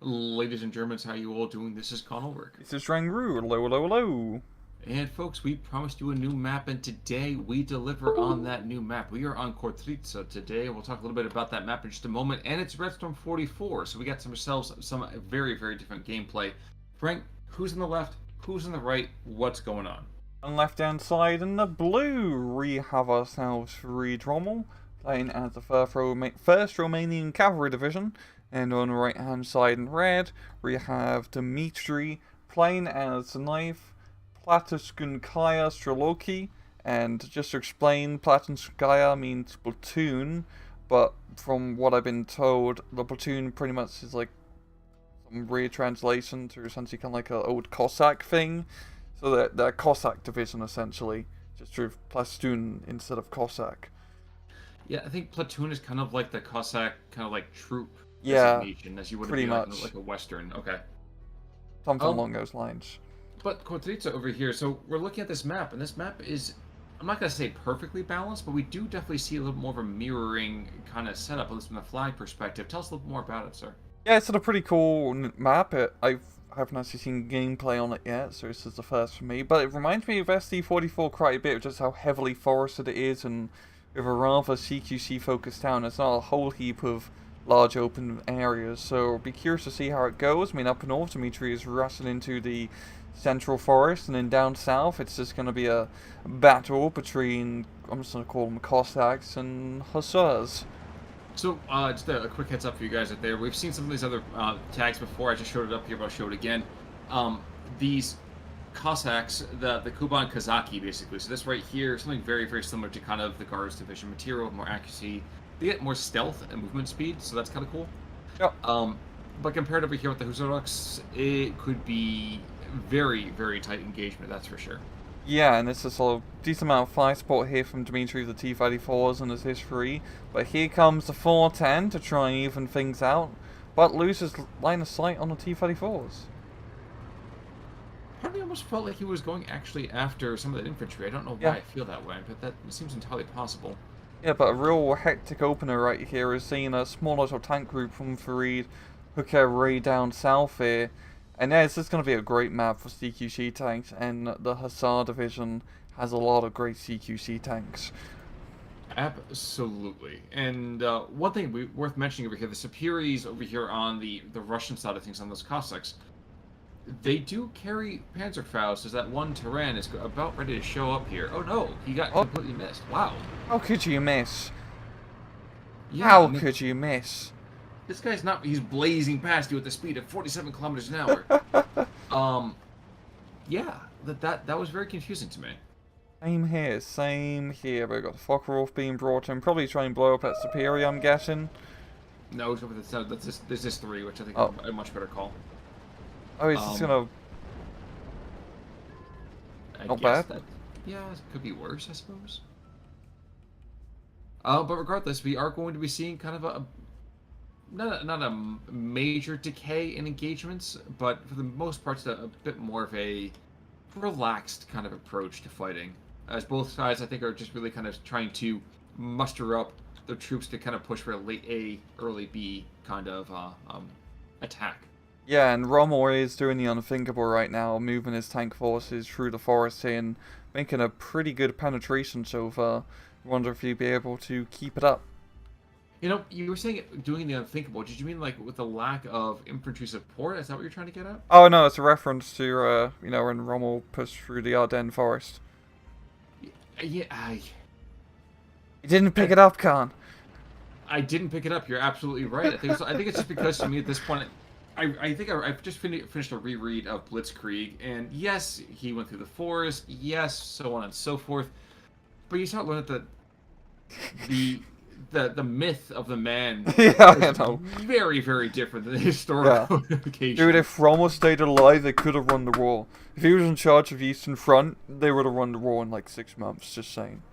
Ladies and Germans, how you all doing? This is Conalwork. This is Rangru. Hello, hello, hello. And folks, we promised you a new map, and today we deliver on that new map. We are on Kortritsa today. We'll talk a little bit about that map in just a moment, and it's Redstorm 44, so we got ourselves some very, very different gameplay. Frank, who's on the left? Who's on the right? What's going on? On the left-hand side in the blue, we have ourselves Rommel playing as the first Romanian Cavalry Division, and on the right-hand side in red, we have Dimitri playing as the Knife Platinskaya Strelokhi. And just to explain, Platinskaya means platoon, but from what I've been told, the platoon pretty much is like some weird translation to essentially kind of like an old Cossack thing. So they're Cossack division essentially, just with platoon instead of Cossack. Yeah, I think platoon is kind of like the Cossack kind of like troop designation, as you would pretty be much like a Western. Okay. Something along those lines. But Kortritsa over here, so we're looking at this map, and this map is, I'm not going to say perfectly balanced, but we do definitely see a little more of a mirroring kind of setup, at least from the flag perspective. Tell us a little more about it, sir. Yeah, it's a pretty cool map. I haven't actually seen gameplay on it yet, so this is the first for me. But it reminds me of SD44 quite a bit, just how heavily forested it is, and with a rather CQC focused town. It's not a whole heap of large open areas, so I'll be curious to see how it goes. I mean, up north, Dimitri is rushing into the central forest, and then down south, it's just going to be a battle between, I'm just going to call them Cossacks and Hussars. So, just a quick heads up for you guys out there. We've seen some of these other tags before. I just showed it up here, but I'll show it again. These Cossacks, the Kuban Kazaki, basically. So this right here, something very, very similar to kind of the Guards Division material, more accuracy. They get more stealth and movement speed, so that's kind of cool. Yep. But compared over here with the Hussars, it could be very, very tight engagement, that's for sure. Yeah, and it's a sort of decent amount of fire support here from Dimitri with the T-34s and his history. But here comes the 410 to try and even things out, but loses line of sight on the T-34s. Part of me almost felt like he was going actually after some of that infantry. I don't know why I feel that way, but that seems entirely possible. Yeah, but a real hectic opener right here is seeing a small little tank group from Farid Hurrah down south here. And yeah, it's just going to be a great map for CQC tanks, and the Hussar division has a lot of great CQC tanks. Absolutely. And one thing worth mentioning over here, the Superiors over here on the Russian side of things, on those Cossacks, they do carry Panzerfaust, as that one Terran is about ready to show up here. Oh no, he got completely missed. Wow. How could you miss? Yeah, How could you miss? This guy's not, he's blazing past you at the speed of 47 kilometers an hour. Yeah, that was very confusing to me. Same here. We've got the Focke-Wulf being brought in, probably try and blow up that Superior, I'm guessing. No, there's this 3, which I think is a much better call. Oh, he's just gonna... Not bad. Yeah, it could be worse, I suppose. But regardless, we are going to be seeing kind of not a major decay in engagements, but for the most part, it's a bit more of a relaxed kind of approach to fighting. As both sides, I think, are just really kind of trying to muster up their troops to kind of push for a late A, early B kind of attack. Yeah, and Rommel is doing the unthinkable right now, moving his tank forces through the forest and making a pretty good penetration so far. I wonder if he'd be able to keep it up. You know, you were saying doing the unthinkable. Did you mean like with the lack of infantry support? Is that what you're trying to get at? Oh no, it's a reference to when Rommel pushed through the Ardennes forest. Yeah, You didn't pick it up, Khan. I didn't pick it up. You're absolutely right. I think it's just because to me at this point, I think I've just finished a reread of Blitzkrieg, and yes, he went through the forest. Yes, so on and so forth. But you start learning that the myth of the man is very, very different than the historical occasion. Dude, if Rommel stayed alive, they could have run the war. If he was in charge of the Eastern Front, they would have run the war in like 6 months, just saying.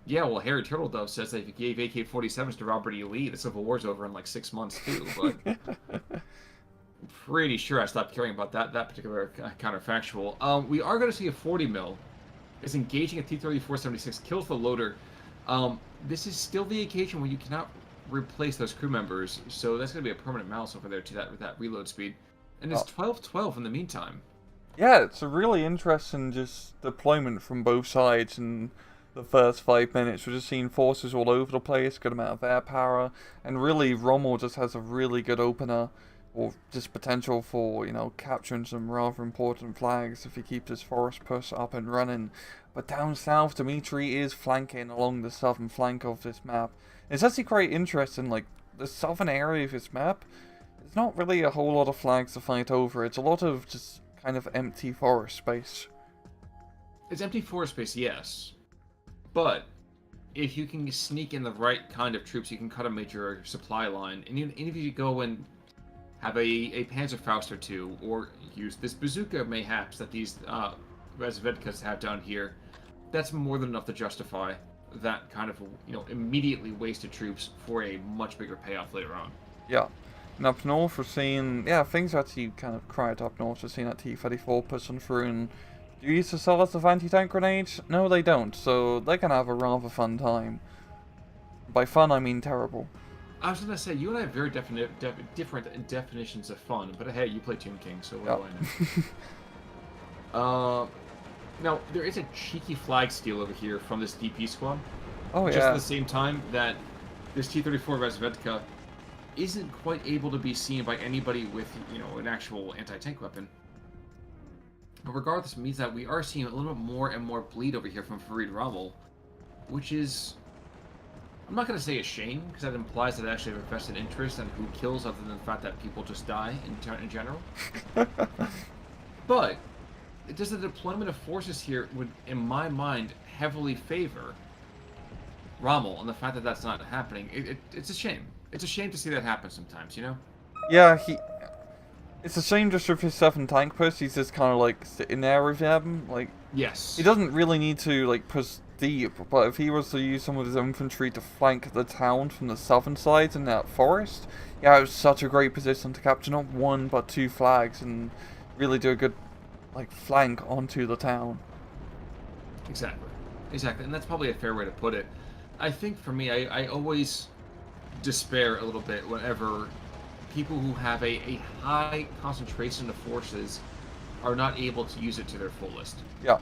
Yeah, well, Harry Turtledove says that if you gave AK-47s to Robert E. Lee, the Civil War's over in like 6 months too, but I'm pretty sure I stopped caring about that particular counterfactual. We are going to see a 40 mil is engaging a T-34-76, kills the loader. This is still the occasion where you cannot replace those crew members, so that's going to be a permanent mouse over there to that reload speed. And it's Oh. 12-12 in the meantime. Yeah, it's a really interesting just deployment from both sides in the first 5 minutes. We're just seeing forces all over the place, good amount of air power, and really Rommel just has a really good opener, or just potential for, capturing some rather important flags if he keeps his forest push up and running. But down south, Dimitri is flanking along the southern flank of this map. It's actually quite interesting, like, the southern area of this map, there's not really a whole lot of flags to fight over. It's a lot of just kind of empty forest space. It's empty forest space, yes. But if you can sneak in the right kind of troops, you can cut a major supply line. And even if you go and have a Panzerfaust or two, or use this bazooka mayhaps that these Razvedkas have down here, that's more than enough to justify that kind of, immediately wasted troops for a much bigger payoff later on. Yeah. And up north, we're seeing, things are actually kind of quiet up north. We're seeing that T-34 pushing through, and do you use the solace of anti-tank grenades? No, they don't, so they can have a rather fun time. By fun, I mean terrible. I was going to say, you and I have very different definitions of fun, but hey, you play Tomb King, so what do I know? Now, there is a cheeky flag steal over here from this DP squad. Oh, just yeah. at the same time that this T-34 Razvedka isn't quite able to be seen by anybody with, an actual anti-tank weapon. But regardless, it means that we are seeing a little bit more and more bleed over here from Farid Rommel, which is, I'm not going to say a shame, because that implies that I actually have a vested interest in who kills, other than the fact that people just die in general. But does the deployment of forces here would, in my mind, heavily favor Rommel, and the fact that that's not happening, it's a shame. It's a shame to see that happen sometimes, Yeah, it's a shame just with his 7 tank push, he's just kind of like sitting there with him, like... Yes. He doesn't really need to, like, push deep, but if he was to use some of his infantry to flank the town from the southern side in that forest, yeah, it was such a great position to capture not 1 but 2 flags and really do a good, like, flank onto the town. Exactly. And that's probably a fair way to put it. I think for me, I always despair a little bit whenever people who have a high concentration of forces are not able to use it to their fullest. Yeah.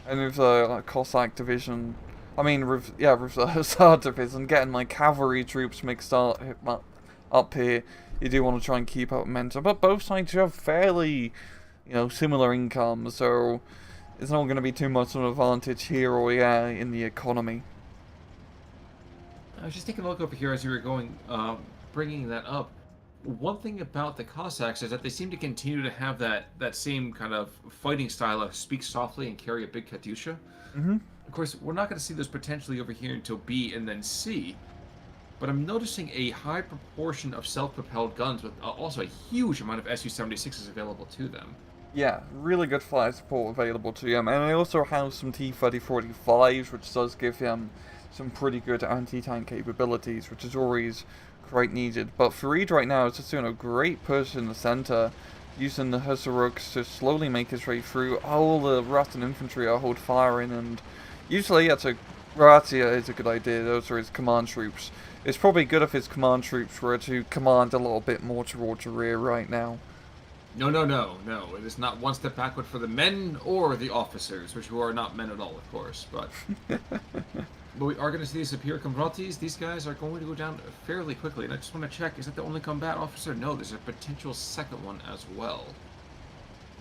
And with the Cossack division, with the Hussar division, getting like cavalry troops mixed up here, you do want to try and keep up momentum. But both sides have fairly, similar incomes, so it's not going to be too much of an advantage here or in the economy. I was just taking a look over here as you were going, bringing that up. One thing about the Cossacks is that they seem to continue to have that same kind of fighting style of speak softly and carry a big Katyusha. Mm-hmm. Of course, we're not going to see those potentially over here until B and then C, but I'm noticing a high proportion of self-propelled guns with also a huge amount of Su-76s available to them. Yeah, really good fire support available to him, and I also have some T-30-45s, which does give him some pretty good anti-tank capabilities, which is always quite needed. But Farid right now is just doing a great push in the center, using the Hussarooks to slowly make his way through. All the Russian infantry are hold firing, and usually Razzia is a good idea. Those are his command troops. It's probably good if his command troops were to command a little bit more towards the rear right now. No. It is not one step backward for the men or the officers, which who are not men at all, of course. But but we are going to see these superior combatis. These guys are going to go down fairly quickly. And I just want to check, is that the only combat officer? No, there's a potential second one as well.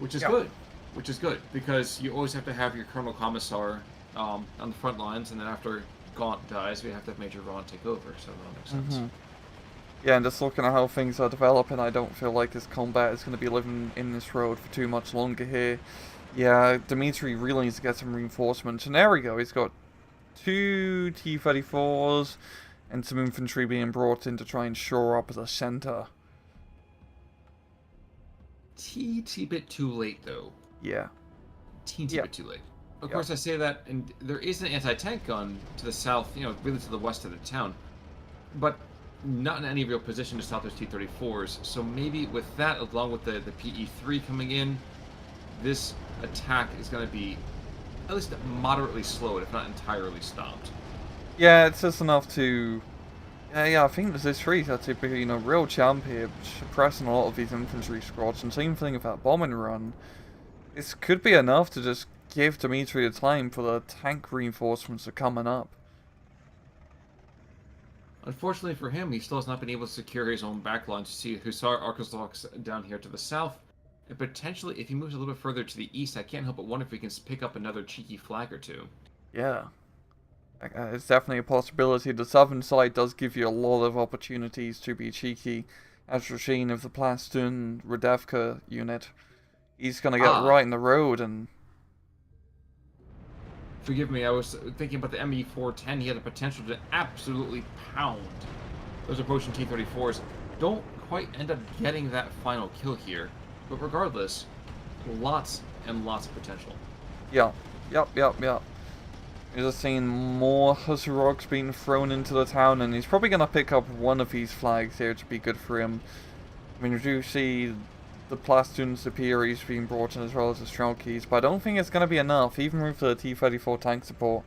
Which is good. Which is good, because you always have to have your Colonel Commissar on the front lines, and then after Gaunt dies, we have to have Major Ron take over, so that makes sense. Mm-hmm. Yeah, and just looking at how things are developing, I don't feel like this combat is going to be living in this road for too much longer here. Yeah, Dimitri really needs to get some reinforcements, and there we go, he's got 2 T-34s and some infantry being brought in to try and shore up the center. Teensy bit too late, though. Yeah. Teensy bit too late. Of course, I say that, and there is an anti-tank gun to the south, really to the west of the town, but not in any real position to stop those T-34s. So maybe with that, along with the PE-3 coming in, this attack is going to be at least moderately slowed, if not entirely stopped. Yeah, it's just enough to Yeah, I think this is three are typically, real champ here, suppressing a lot of these infantry squads, and same thing with that bombing run. This could be enough to just give Dimitri the time for the tank reinforcements that are coming up. Unfortunately for him, he still has not been able to secure his own backline to see Hussar Arkansas down here to the south. And potentially, if he moves a little bit further to the east, I can't help but wonder if he can pick up another cheeky flag or two. Yeah. It's definitely a possibility. The southern side does give you a lot of opportunities to be cheeky. As Rasheen of the Plastun Radevka unit, he's going to get right in the road and... Forgive me, I was thinking about the ME-410. He had the potential to absolutely pound those approaching T-34s. Don't quite end up getting that final kill here. But regardless, lots and lots of potential. Yeah. Yep. You're just seeing more Hussar being thrown into the town, and he's probably going to pick up one of these flags here to be good for him. I mean, you do see the Plastun Superiors being brought in as well as the Strelkies, but I don't think it's going to be enough, even with the T-34 tank support.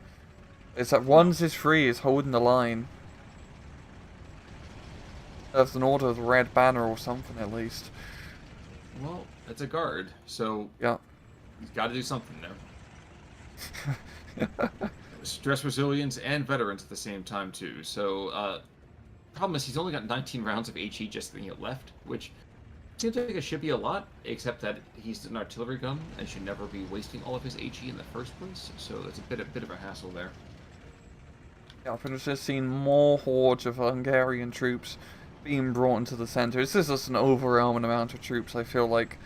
It's that ones is free is holding the line. That's an order of the red banner or something at least. Well, it's a guard, so yeah, he's got to do something there. Stress resilience and veterans at the same time too. So problem is he's only got 19 rounds of HE just left, which seems like it should be a lot, except that he's an artillery gun and should never be wasting all of his HE in the first place. So it's a bit of a hassle there. Yeah, I've just seen more hordes of Hungarian troops being brought into the center. This is just an overwhelming amount of troops, I feel like,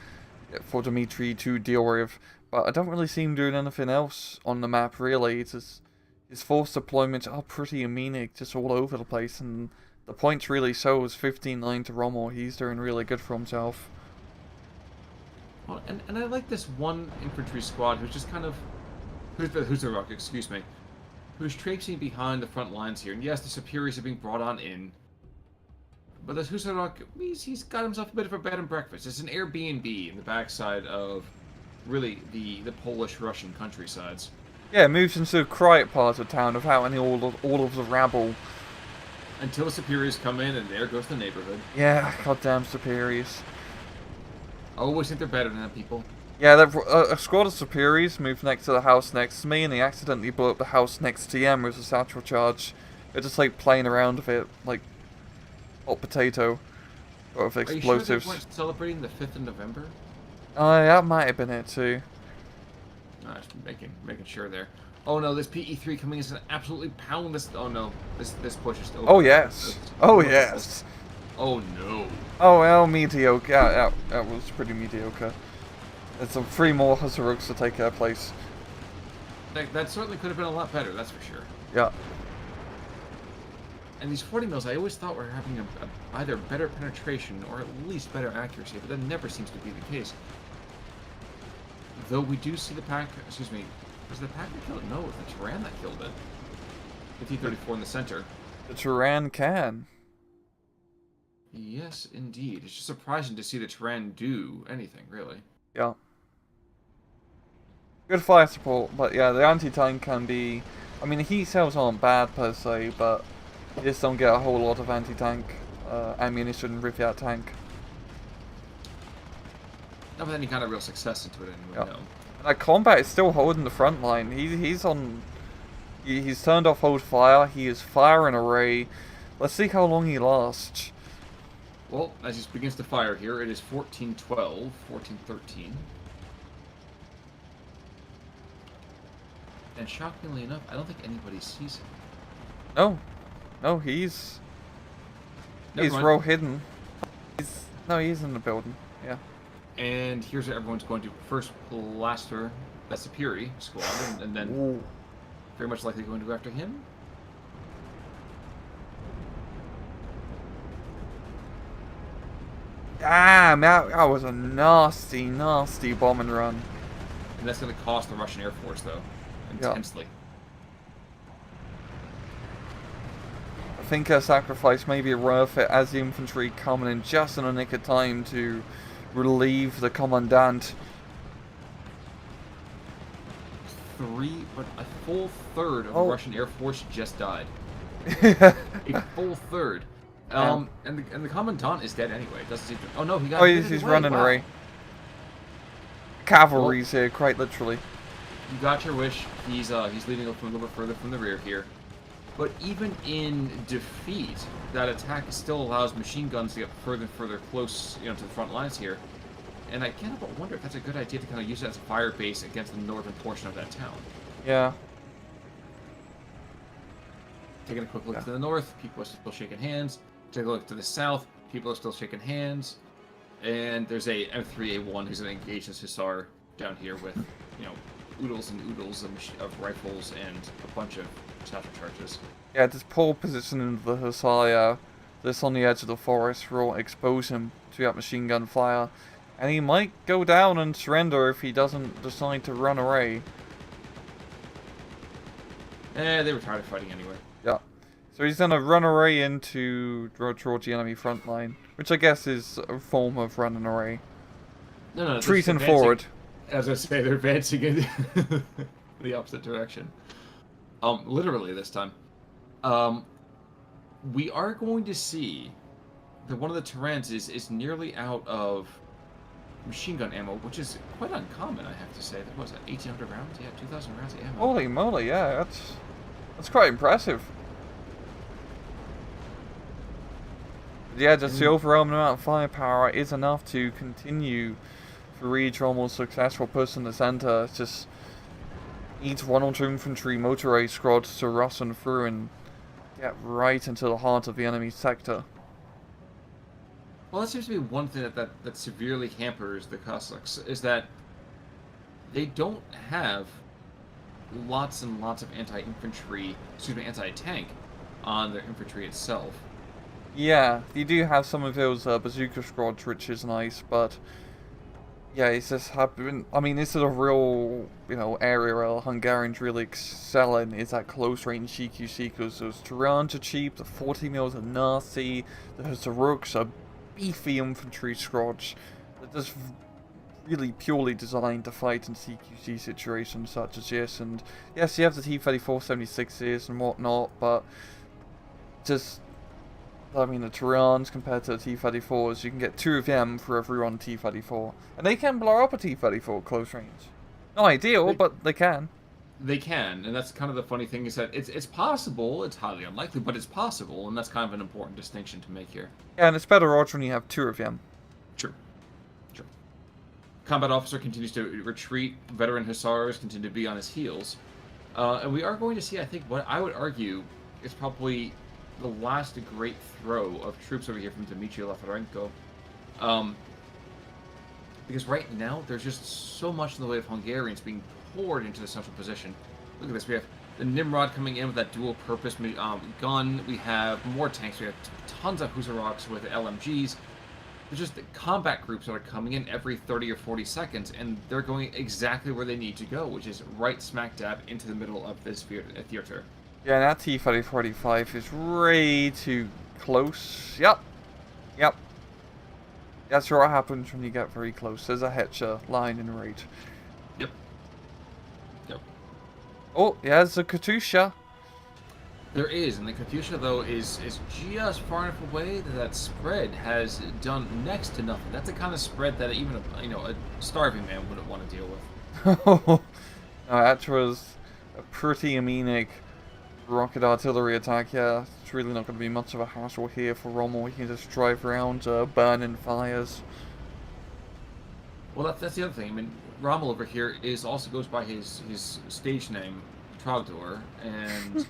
for Dimitri to deal with. But I don't really see him doing anything else on the map, really. It's just, his force deployments are pretty anemic, just all over the place, and the points really shows 15-9 to Rommel. He's doing really good for himself. Well, and I like this one infantry squad who's just kind of... Who's the rock, excuse me. Who's traipsing behind the front lines here. And yes, the superiors are being brought on in. But this Hussar, he's got himself a bit of a bed and breakfast. It's an Airbnb in the backside of, really, the Polish-Russian countrysides. Yeah, it moves into the quiet part of town without any all of the rabble. Until the superiors come in, and there goes the neighborhood. Yeah, goddamn superiors. I always think they're better than people. Yeah, a squad of superiors moved next to the house next to me, and they accidentally blew up the house next to TM with a satchel charge. They're just like playing around with it, like hot potato, or with explosives. Are you sure they weren't celebrating the 5th of November? That might have been it too. No, just making sure there. Oh no, this PE3 coming in is gonna absolutely pound this. Oh no, this push is over. Oh yes. Oh yes. Oh no. Oh well, mediocre. Yeah, that was pretty mediocre. There's some 3 more Hussar to take their place. That certainly could have been a lot better, that's for sure. Yeah. And these 40 mils, I always thought were having either better penetration or at least better accuracy, but that never seems to be the case. Though we do see the pack. Excuse me. Was the pack that killed it? No, it was the Turan that killed it. The T-34 in the center. The Turan can. Yes, indeed. It's just surprising to see the Turan do anything, really. Yeah. Good fire support, but yeah, the anti-tank can be... I mean, the heat cells aren't bad per se, but you just don't get a whole lot of anti-tank ammunition with that tank. Not with any kind of real success into it anyway, no. And combat is still holding the front line. He's turned off hold fire. He is firing array. Let's see how long he lasts. Well, as he begins to fire here, it is 14-12, 14-13. And shockingly enough, I don't think anybody sees him. No, he's real hidden. He's in the building. Yeah. And here's what everyone's going to first plaster that Superi squad, and then Ooh. very much likely going to go after him. Damn, that was a nasty, nasty bomb and run. And that's going to cost the Russian Air Force, though, intensely. I think a sacrifice may be worth it as the infantry coming in just in the nick of time to relieve the commandant. But a full third of the Russian Air Force just died. A full third. And the commandant is dead anyway. It doesn't seem to... Oh no, he got Oh, hit he's away. running Wow. away. Cavalry's here, quite literally. You got your wish. He's leading up from a little bit further from the rear here. But even in defeat, that attack still allows machine guns to get further and further close, to the front lines here. And I can't help but wonder if that's a good idea to kind of use it as a fire base against the northern portion of that town. Yeah. Taking a quick look to the north, people are still shaking hands. Take a look to the south, people are still shaking hands. And there's a M3A1 who's going to engage this Hussar down here with, oodles and oodles of rifles and a bunch of satchel charges. Yeah, this poor position of the Hussar, this on the edge of the forest will expose him to that machine gun fire. And he might go down and surrender if he doesn't decide to run away. They were tired of fighting anyway. Yeah. So he's gonna run away towards the enemy front line, which I guess is a form of running away. No, Retreating forward. As I say, they're advancing in the opposite direction. Literally this time. We are going to see that one of the Terrans is nearly out of machine gun ammo, which is quite uncommon, I have to say. What was that, 1,800 rounds? Yeah, 2,000 rounds of ammo. Holy moly, yeah, that's quite impressive. Yeah, just the overwhelming amount of firepower is enough to continue for reach almost successful push in the center. It's just needs 100 infantry motorized squads to rustling through and get right into the heart of the enemy sector. Well, that seems to be one thing that severely hampers the Cossacks, is that they don't have lots and lots of anti-tank on their infantry itself. Yeah, you do have some of those bazooka squads, which is nice, but yeah, it's just happened. I mean, this is a real, area where Hungarians really excel in, is that close-range CQC, because those Terrans are cheap, the 40 mils are nasty, the Hussarooks are beefy infantry squads. They're just really purely designed to fight in CQC situations such as this, and yes, you have the T-34-76s and whatnot, but just... I mean, the Terrans compared to the T-34s, you can get 2 of them for every one T-34. And they can blow up a T-34 close range. Not ideal, but they can. They can, and that's kind of the funny thing, is that it's possible, it's highly unlikely, but it's possible, and that's kind of an important distinction to make here. Yeah, and it's better odds when you have 2 of them. True. Combat officer continues to retreat, veteran Hussars continue to be on his heels. And we are going to see, I think, what I would argue is probably the last great throw of troops over here from Dimitri Lafarenko. Because right now, there's just so much in the way of Hungarians being poured into the central position. Look at this. We have the Nimrod coming in with that dual-purpose gun. We have more tanks. We have tons of Hussarooks with LMGs. There's just the combat groups that are coming in every 30 or 40 seconds, and they're going exactly where they need to go, which is right smack dab into the middle of this theater. Yeah, that T-3045 is way too close. Yep. That's what happens when you get very close. There's a Hetcher line in range. Yep. Oh, yeah, there's a Katusha. There is, and the Katusha, though, is just far enough away that spread has done next to nothing. That's the kind of spread that even a starving man wouldn't want to deal with. No, that was a pretty anemic rocket artillery attack. Yeah, it's really not going to be much of a hassle here for Rommel. He can just drive around burning fires. Well, that's the other thing. I mean, Rommel over here also goes by his stage name, Trogdor, and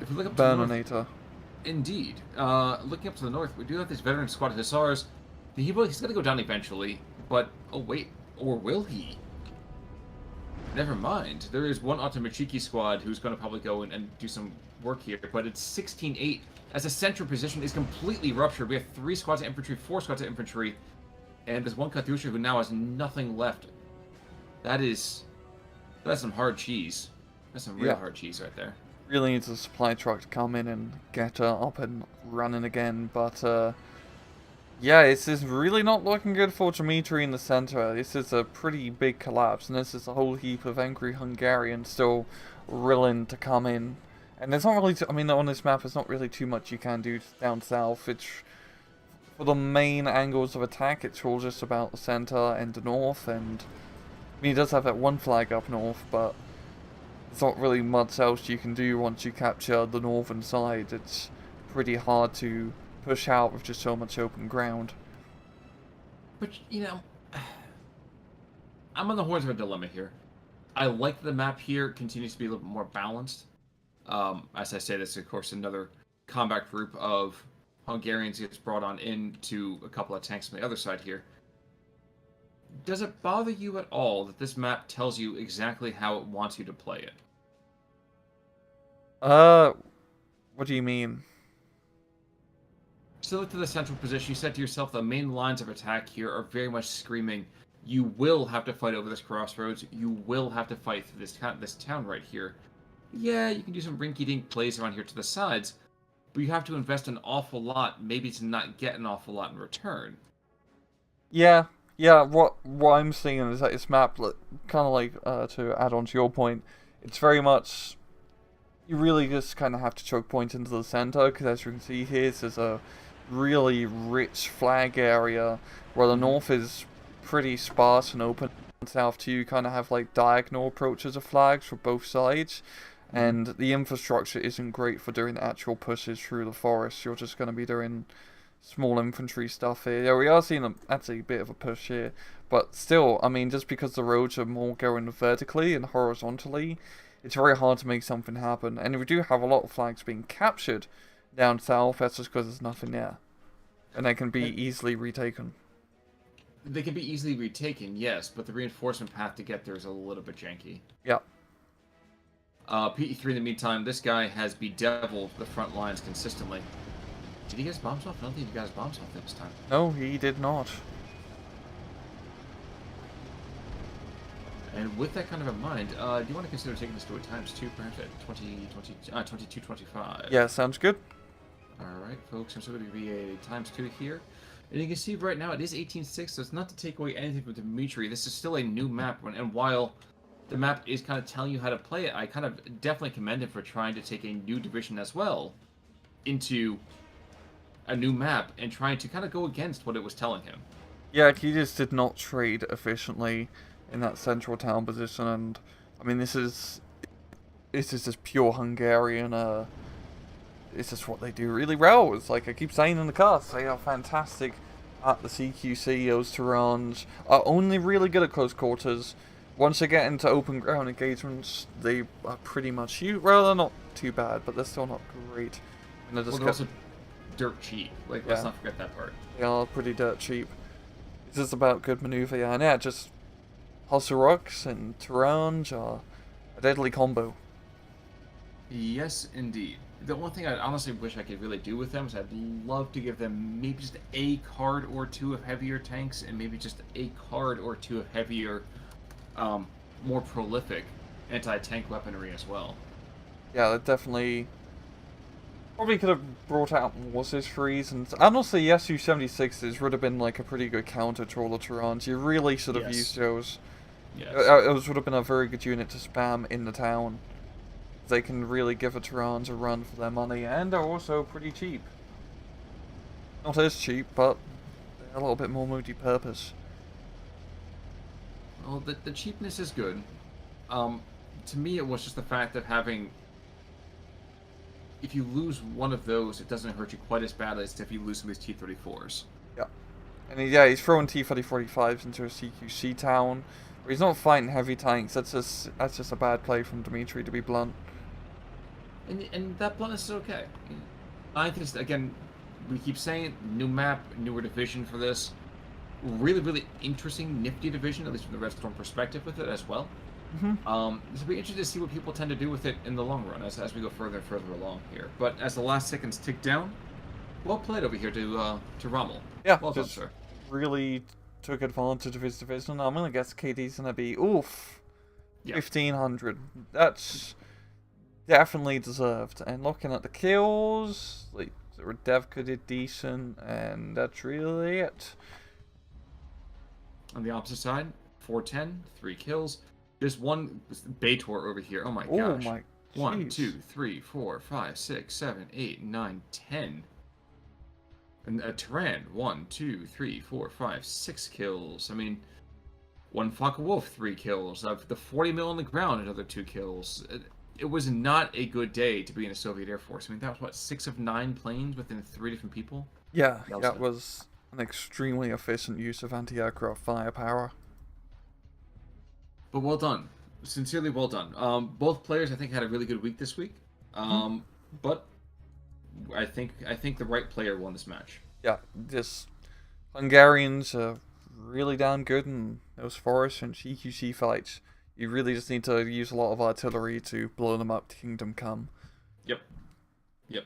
if we look up to the north, indeed, looking up to the north, we do have this veteran squad of Hussars. He's going to go down eventually, but oh wait, or will he? Never mind. There is one Automachiki squad who's going to probably go and do some work here, but it's 16-8 as the central position is completely ruptured. We have 3 squads of infantry, 4 squads of infantry, and there's one Katyusha who now has nothing left. That's some hard cheese. That's some real hard cheese right there. Really needs a supply truck to come in and get up and running again, but yeah, this is really not looking good for Dimitri in the center. This is a pretty big collapse, and this is a whole heap of angry Hungarians still willing to come in And there's not really, I mean, on this map, there's not really too much you can do down south. It's, for the main angles of attack, it's all just about the center and the north, and, I mean, it does have that one flag up north, but there's not really much else you can do once you capture the northern side. It's pretty hard to push out with just so much open ground. But, you know, I'm on the horns of a dilemma here. I like that the map here continues to be a little bit more balanced. As I say, this is, of course, another combat group of Hungarians gets brought on into a couple of tanks on the other side here. Does it bother you at all that this map tells you exactly how it wants you to play it? What do you mean? So look to the central position. You said to yourself the main lines of attack here are very much screaming, you will have to fight over this crossroads. You will have to fight through this town right here. Yeah, you can do some rinky-dink plays around here to the sides, but you have to invest an awful lot, maybe to not get an awful lot in return. Yeah, what I'm seeing is that this map, kind of like, to add on to your point, it's very much, you really just kind of have to choke point into the center, because as you can see here, there's a really rich flag area, where the north is pretty sparse and open, and south too, you kind of have like diagonal approaches of flags for both sides. And the infrastructure isn't great for doing actual pushes through the forest. You're just going to be doing small infantry stuff here. Yeah, we are seeing actually a bit of a push here. But still, I mean, just because the roads are more going vertically and horizontally, it's very hard to make something happen. And we do have a lot of flags being captured down south. That's just because there's nothing there. And they can be easily retaken. They can be easily retaken, yes, but the reinforcement path to get there is a little bit janky. Yeah. PE3, in the meantime, this guy has bedeviled the front lines consistently. Did he get his bombs off? I don't think he got his bombs off this time. No, he did not. And with that kind of in mind, do you want to consider taking this to a ×2, perhaps at 2225? Yeah, sounds good. Alright, folks, I'm still going to be a ×2 here. And you can see right now it is 18-6, so it's not to take away anything from Dimitri. This is still a new map, and while the map is kind of telling you how to play it, I kind of definitely commend him for trying to take a new division as well into a new map and trying to kind of go against what it was telling him. Yeah, he just did not trade efficiently in that central town position, and I mean this is just pure Hungarian. It's just what they do really well. It's like I keep saying in the cast, they are fantastic at the CQC. Those Terrans are only really good at close quarters. Once they get into open ground engagements, they are pretty much well, they're not too bad, but they're still not great. And they're Well, they're also dirt cheap. Like, let's not forget that part. They are pretty dirt cheap. It's just about good maneuver, yeah. And yeah, just Hussar and Terrans are a deadly combo. Yes, indeed. The one thing I honestly wish I could really do with them is I'd love to give them maybe just a card or two of heavier tanks and maybe just a card or two of heavier, more prolific anti-tank weaponry as well. Yeah, that definitely probably could have brought out more Cis-3s, and honestly, the Su-76s would have been like a pretty good counter to all the Terrans. You really should have used those. Yes. Those would have been a very good unit to spam in the town. They can really give the Terrans a run for their money, and they're also pretty cheap. Not as cheap, but they're a little bit more multi-purpose. Well, the cheapness is good. To me, it was just the fact of having... If you lose one of those, it doesn't hurt you quite as badly as if you lose some of these T-34s. Yeah. And yeah, he's throwing T-3045s into a CQC town. But he's not fighting heavy tanks. That's just a bad play from Dimitri, to be blunt. And that bluntness is okay. I think, again, we keep saying it, new map, newer division for this. Really, really interesting, nifty division, at least from the Red Storm perspective with it as well. It'll be interesting to see what people tend to do with it in the long run as we go further and further along here. But as the last seconds tick down, well played over here to Rommel. Yeah, well done, sir. Really took advantage of his division. I'm gonna guess KD's gonna be 1500. That's definitely deserved. And looking at the kills, like Devka did decent, and that's really it. On the opposite side, 410, 3 kills. There's one Baitor over here. Oh my gosh. Oh my 1, Jeez. 2, 3, 4, 5, 6, 7, 8, 9, 10. And a Tyran, 1, 2, 3, 4, 5, 6 kills. I mean, one Focke Wolf, 3 kills. The 40 mil on the ground, another 2 kills. It was not a good day to be in the Soviet Air Force. I mean, that was what, 6 of 9 planes within 3 different people? Yeah, That was that was an extremely efficient use of anti-aircraft firepower. But well done. Sincerely well done. Both players, I think, had a really good week this week. But I think the right player won this match. Yeah, just Hungarians are really damn good in those forest and EQC fights. You really just need to use a lot of artillery to blow them up to Kingdom Come. Yep. Yep.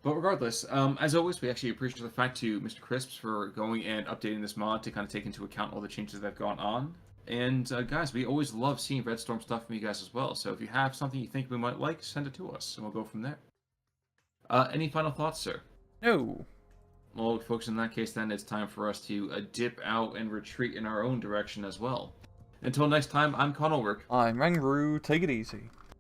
But regardless, as always, we actually appreciate the fact to Mr. Crisps for going and updating this mod to kind of take into account all the changes that have gone on. And guys, we always love seeing Red Storm stuff from you guys as well. So if you have something you think we might like, send it to us, and we'll go from there. Any final thoughts, sir? No. Well, folks, in that case, then it's time for us to dip out and retreat in our own direction as well. Until next time, I'm Conalwork. I'm Rangru, take it easy.